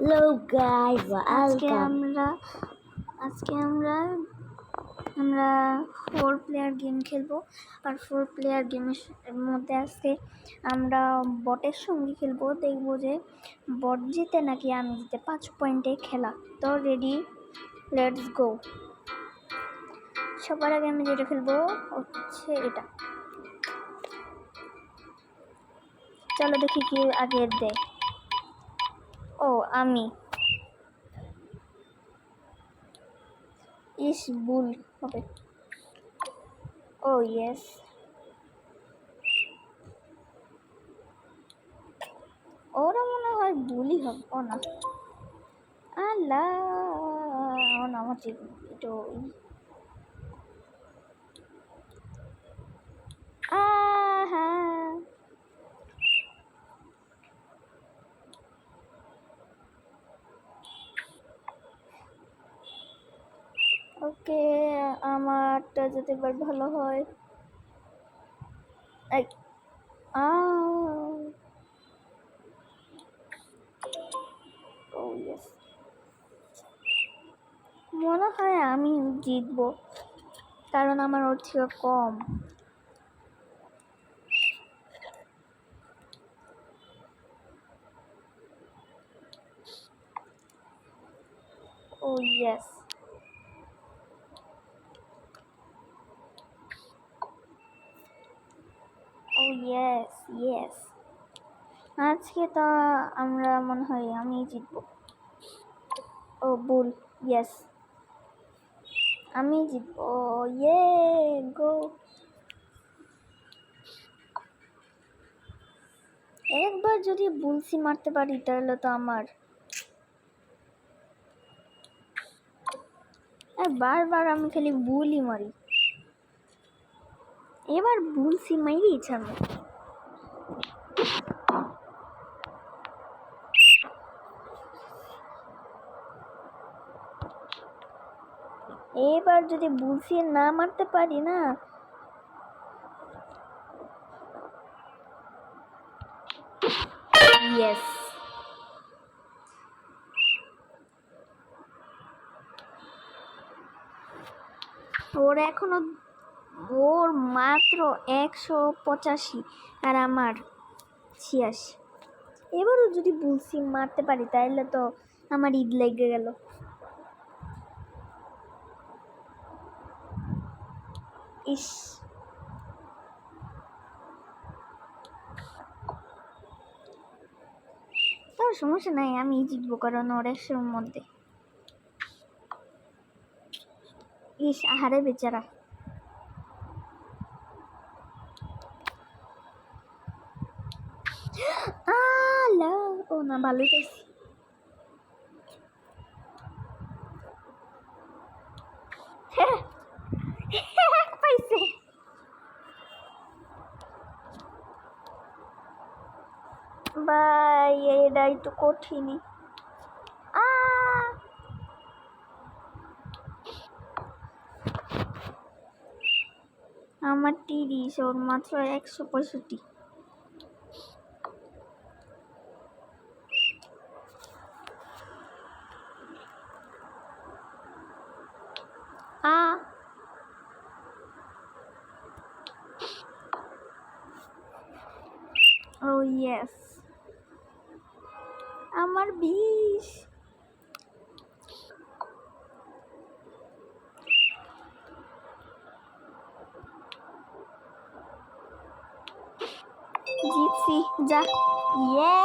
Hello guys, আজকে welcome. আমরা 4 player game খেলবো। আর 4 প্লেয়ার গেমের মধ্যে আজকে আমরা বটের সঙ্গে খেলবো। দেখবো যে বট জিতে নাকি আমি জিতে। 5 পয়েন্টে খেলা। তো রেডি, লেটস গো। সবার আগে আমি যেটা খেলবো হচ্ছে এটা। চলো দেখি কি আগে দেয়। ও আমি বুল হবে। ও ইয়েস, ওরা মনে হয় বুলি হবে। ও না, আল্লাহ, ও না, আমার ঠিক একটু আহা। ওকে, আমারটা যদি এবার ভালো হয়। এই ও ইয়েস, মনে হয় আমি জিতবো, কারণ আমার ওর থেকে কম। ও ইয়েস, ও ইয়েস ইয়েস, আজকে তো আমরা মনে হয় আমি জিতবো। ও বুল, ইয়েস, আমি জিতবো। ইয়ে গো, একবার যদি বুলসি মারতে পারি তাহলে তো আমার। বারবার আমি খালি বুলি মারি, এবার বুলসি মারি ছাড়বো। এবার যদি বুলসি না মারতে পারি না, ইয়েস, ওর এখনো, ওর মাত্র 185 আর আমার 86। এবারও যদি বুলসি মারতে পারি তাহলে তো আমার ঈদ লেগে গেল। ইস, তার সমস্যা নাই, আমি জিতবো, কারণ ওর 100-এর মধ্যে। ইস, আহারে বেচারা। ও না, ভালোই পাইছি। পাইছে, ভাই এটা একটু কঠিনই। আমার 30, ওর মাত্র 165। ও ইয়েস, আমার 20। জিতছি, যা, ইয়ে।